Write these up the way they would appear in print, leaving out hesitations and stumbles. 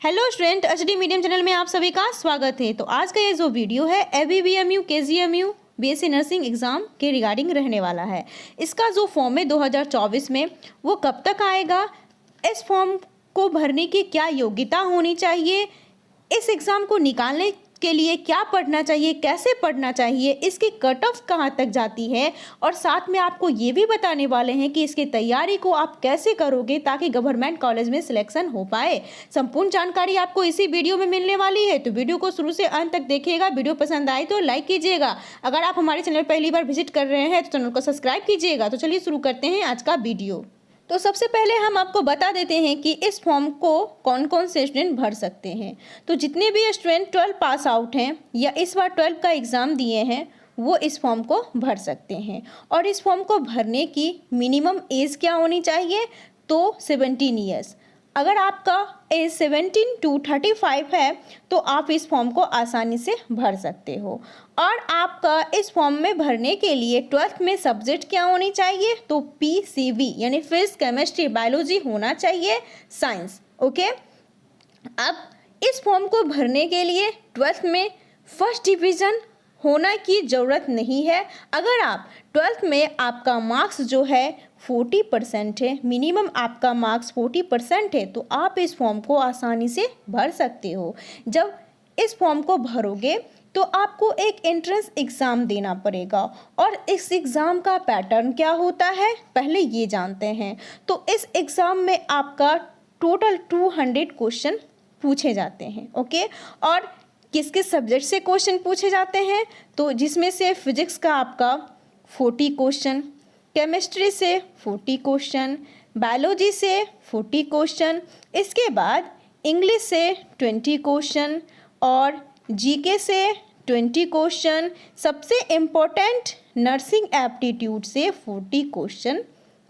Hello student, HD medium channel में आप सभी का स्वागत है। तो आज का ये जो वीडियो है एबीबीएमयू केजीएमयू बीएससी नर्सिंग एग्ज़ाम के रिगार्डिंग रहने वाला है। इसका जो फॉर्म है 2024 में वो कब तक आएगा, इस फॉर्म को भरने की क्या योग्यता होनी चाहिए, इस एग्ज़ाम को निकालने के लिए क्या पढ़ना चाहिए, कैसे पढ़ना चाहिए, इसकी कट ऑफ कहाँ तक जाती है और साथ में आपको ये भी बताने वाले हैं कि इसकी तैयारी को आप कैसे करोगे ताकि गवर्नमेंट कॉलेज में सिलेक्शन हो पाए। संपूर्ण जानकारी आपको इसी वीडियो में मिलने वाली है, तो वीडियो को शुरू से अंत तक देखिएगा। वीडियो पसंद आए तो लाइक कीजिएगा। अगर आप हमारे चैनल पहली बार विजिट कर रहे हैं तो चैनल को सब्सक्राइब कीजिएगा। तो चलिए शुरू करते हैं आज का वीडियो। तो सबसे पहले हम आपको बता देते हैं कि इस फॉर्म को कौन कौन से स्टूडेंट भर सकते हैं। तो जितने भी स्टूडेंट 12 पास आउट हैं या इस बार 12 का एग्ज़ाम दिए हैं वो इस फॉर्म को भर सकते हैं। और इस फॉर्म को भरने की मिनिमम एज क्या होनी चाहिए, तो 17 ईयर्स। अगर आपका एज 17 to 35 है तो आप इस फॉर्म को आसानी से भर सकते हो। और आपका इस फॉर्म में भरने के लिए 12th में सब्जेक्ट क्या होनी चाहिए, तो पीसीबी यानी फिजिक्स केमिस्ट्री बायोलॉजी होना चाहिए, साइंस। ओके, अब इस फॉर्म को भरने के लिए 12th में फर्स्ट डिवीज़न होना की ज़रूरत नहीं है। अगर आप 12th में आपका मार्क्स जो है 40% है, मिनिमम आपका मार्क्स 40% है, तो आप इस फॉर्म को आसानी से भर सकते हो। जब इस फॉर्म को भरोगे तो आपको एक एंट्रेंस एग्ज़ाम देना पड़ेगा। और इस एग्ज़ाम का पैटर्न क्या होता है पहले ये जानते हैं। तो इस एग्ज़ाम में आपका टोटल 200 क्वेश्चन पूछे जाते हैं। ओके, और किस किस सब्जेक्ट से क्वेश्चन पूछे जाते हैं, तो जिसमें से फिजिक्स का आपका 40 क्वेश्चन, केमिस्ट्री से 40 क्वेश्चन, बायोलॉजी से 40 क्वेश्चन, इसके बाद इंग्लिश से 20 क्वेश्चन और जीके से 20 क्वेश्चन, सबसे इम्पोर्टेंट नर्सिंग एप्टीट्यूड से 40 क्वेश्चन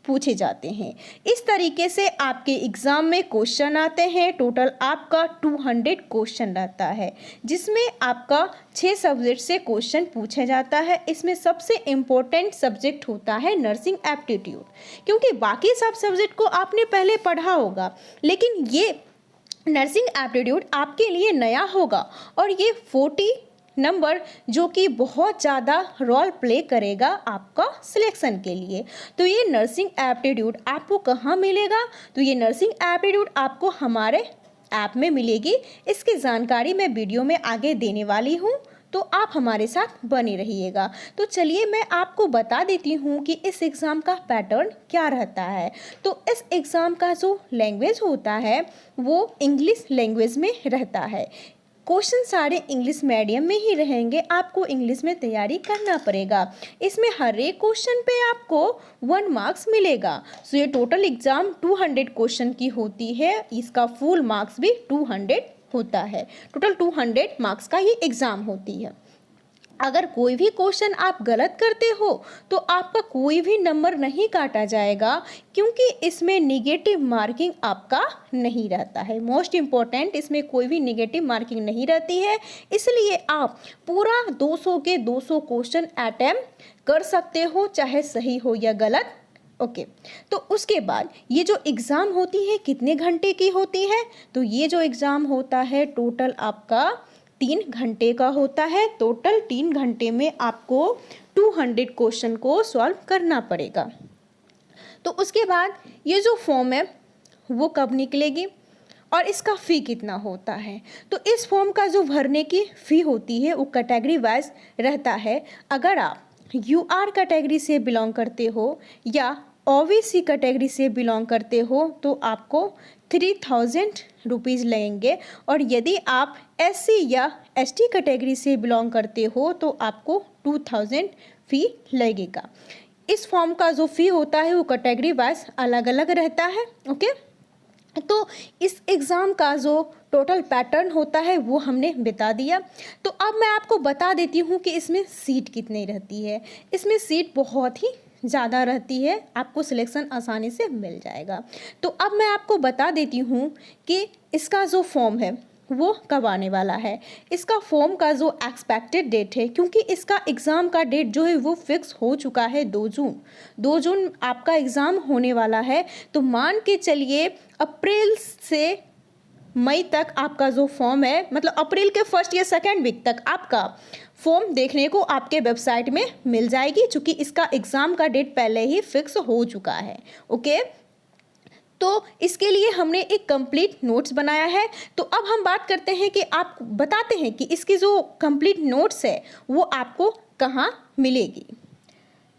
पूछे जाते हैं। इस तरीके से आपके एग्ज़ाम में क्वेश्चन आते हैं। टोटल आपका 200 क्वेश्चन रहता है, जिसमें आपका 6 सब्जेक्ट से क्वेश्चन पूछा जाता है। इसमें सबसे इम्पोर्टेंट सब्जेक्ट होता है नर्सिंग एप्टीट्यूड, क्योंकि बाकी सब सब्जेक्ट को आपने पहले पढ़ा होगा, लेकिन ये नर्सिंग एप्टीट्यूड आपके लिए नया होगा। और ये 40 नंबर जो कि बहुत ज़्यादा रोल प्ले करेगा आपका सिलेक्शन के लिए। तो ये नर्सिंग एप्टीट्यूड आपको कहाँ मिलेगा, तो ये नर्सिंग एप्टीट्यूड आपको हमारे ऐप में मिलेगी। इसकी जानकारी मैं वीडियो में आगे देने वाली हूँ, तो आप हमारे साथ बने रहिएगा। तो चलिए मैं आपको बता देती हूँ कि इस एग्ज़ाम का पैटर्न क्या रहता है। तो इस एग्ज़ाम का जो लैंग्वेज होता है वो इंग्लिश लैंग्वेज में रहता है। क्वेश्चन सारे इंग्लिश मीडियम में ही रहेंगे, आपको इंग्लिश में तैयारी करना पड़ेगा। इसमें हर एक क्वेश्चन पे आपको 1 मार्क्स मिलेगा। सो ये टोटल एग्ज़ाम 200 क्वेश्चन की होती है, इसका फुल मार्क्स भी 200 होता है। टोटल 200 मार्क्स का ये एग्ज़ाम होती है। अगर कोई भी क्वेश्चन आप गलत करते हो तो आपका कोई भी नंबर नहीं काटा जाएगा, क्योंकि इसमें निगेटिव मार्किंग आपका नहीं रहता है। मोस्ट इम्पॉर्टेंट, इसमें कोई भी निगेटिव मार्किंग नहीं रहती है, इसलिए आप पूरा 200 के 200 क्वेश्चन अटेम्प्ट कर सकते हो, चाहे सही हो या गलत। ओके, तो उसके बाद ये जो एग्ज़ाम होती है कितने घंटे की होती है, तो ये जो एग्ज़ाम होता है टोटल आपका 3 घंटे का होता है। टोटल 3 घंटे में आपको 200 क्वेश्चन को सॉल्व करना पड़ेगा। तो उसके बाद ये जो फॉर्म है वो कब निकलेगी और इसका फ़ी कितना होता है, तो इस फॉर्म का जो भरने की फ़ी होती है वो कैटेगरी वाइज रहता है। अगर आप यूआर कैटेगरी से बिलोंग करते हो या ओबीसी कैटेगरी से बिलोंग करते हो तो आपको 3000 रुपीज़ लगेंगे। और यदि आप एससी या एसटी कैटेगरी से बिलोंग करते हो तो आपको 2000 फ़ी लगेगा। इस फॉर्म का जो फ़ी होता है वो कैटेगरी वाइज अलग अलग रहता है। ओके, तो इस एग्ज़ाम का जो टोटल पैटर्न होता है वो हमने बता दिया। तो अब मैं आपको बता देती हूँ कि इसमें सीट कितनी रहती है। इसमें सीट बहुत ही ज़्यादा रहती है, आपको सिलेक्शन आसानी से मिल जाएगा। तो अब मैं आपको बता देती हूँ कि इसका जो फॉर्म है वो कब आने वाला है। इसका फॉर्म का जो एक्सपेक्टेड डेट है, क्योंकि इसका एग्ज़ाम का डेट जो है वो फिक्स हो चुका है 2 जून। 2 जून आपका एग्ज़ाम होने वाला है। तो मान के चलिए अप्रैल से मई तक आपका जो फॉर्म है, मतलब अप्रैल के फर्स्ट या सेकेंड वीक तक आपका फॉर्म देखने को आपके वेबसाइट में मिल जाएगी, चूँकि इसका एग्ज़ाम का डेट पहले ही फिक्स हो चुका है। ओके, तो इसके लिए हमने एक कंप्लीट नोट्स बनाया है। तो अब हम बात करते हैं कि आप बताते हैं कि इसकी जो कंप्लीट नोट्स है वो आपको कहाँ मिलेगी।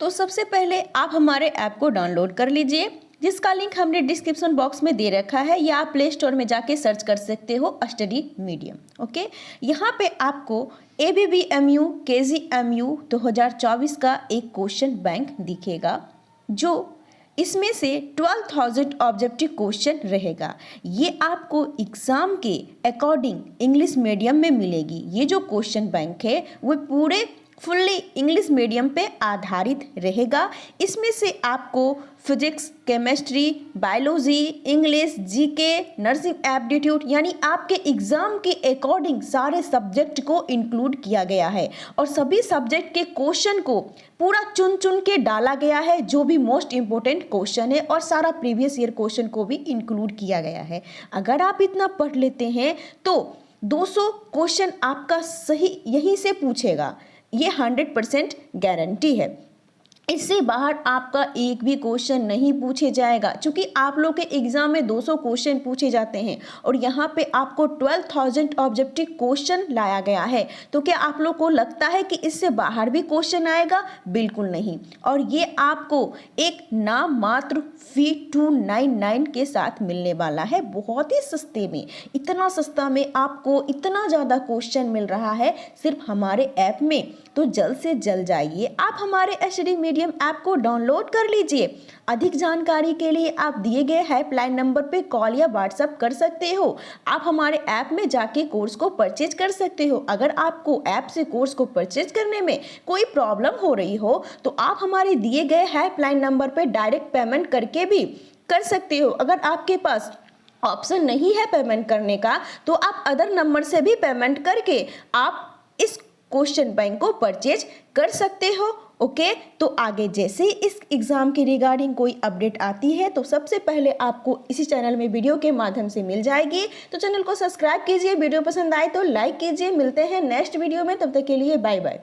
तो सबसे पहले आप हमारे ऐप को डाउनलोड कर लीजिए, जिसका लिंक हमने डिस्क्रिप्शन बॉक्स में दे रखा है, या आप प्ले स्टोर में जाके सर्च कर सकते हो स्टडी मीडियम। ओके, यहाँ पे आपको ABBMU KGMU 2024 का एक क्वेश्चन बैंक दिखेगा, जो इसमें से 12,000 ऑब्जेक्टिव क्वेश्चन रहेगा। ये आपको एग्ज़ाम के अकॉर्डिंग इंग्लिश मीडियम में मिलेगी। ये जो क्वेश्चन बैंक है वो पूरे फुल्ली इंग्लिश मीडियम पे आधारित रहेगा। इसमें से आपको physics, chemistry, biology, English, GK, nursing aptitude, यानी आपके एग्ज़ाम के अकॉर्डिंग सारे सब्जेक्ट को इंक्लूड किया गया है, और सभी सब्जेक्ट के क्वेश्चन को पूरा चुन चुन के डाला गया है, जो भी मोस्ट इम्पोर्टेंट क्वेश्चन है, और सारा प्रीवियस ईयर क्वेश्चन को भी इंक्लूड किया गया है। अगर आप इतना पढ़ लेते हैं तो 200 क्वेश्चन आपका सही यहीं से पूछेगा, ये 100% गारंटी है। इससे बाहर आपका एक भी क्वेश्चन नहीं पूछे जाएगा, क्योंकि आप लोग के एग्जाम में 200 क्वेश्चन पूछे जाते हैं, और यहाँ पे आपको 12,000 ऑब्जेक्टिव क्वेश्चन लाया गया है। तो क्या आप लोग को लगता है कि इससे बाहर भी क्वेश्चन आएगा? बिल्कुल नहीं। और ये आपको एक नाम मात्र फी 299 के साथ मिलने वाला है, बहुत ही सस्ते में। इतना सस्ता में आपको इतना ज़्यादा क्वेश्चन मिल रहा है सिर्फ हमारे ऐप में। तो जल्द से जल्द जाइए, आप हमारे स्टडी मीडियम ऐप को डाउनलोड कर लीजिए। अधिक जानकारी के लिए आप दिए गए हेल्पलाइन नंबर पे कॉल या व्हाट्सएप कर सकते हो। आप हमारे ऐप में जाके कोर्स को परचेज कर सकते हो। अगर आपको ऐप से कोर्स को परचेज करने में कोई प्रॉब्लम हो रही हो तो आप हमारे दिए गए हेल्पलाइन नंबर पे डायरेक्ट पेमेंट करके भी कर सकते हो। अगर आपके पास ऑप्शन नहीं है पेमेंट करने का तो आप अदर नंबर से भी पेमेंट करके आप इस क्वेश्चन बैंक को परचेज कर सकते हो। ओके, तो आगे जैसे इस एग्ज़ाम के रिगार्डिंग कोई अपडेट आती है तो सबसे पहले आपको इसी चैनल में वीडियो के माध्यम से मिल जाएगी। तो चैनल को सब्सक्राइब कीजिए, वीडियो पसंद आए तो लाइक कीजिए। मिलते हैं नेक्स्ट वीडियो में, तब तक के लिए बाय बाय।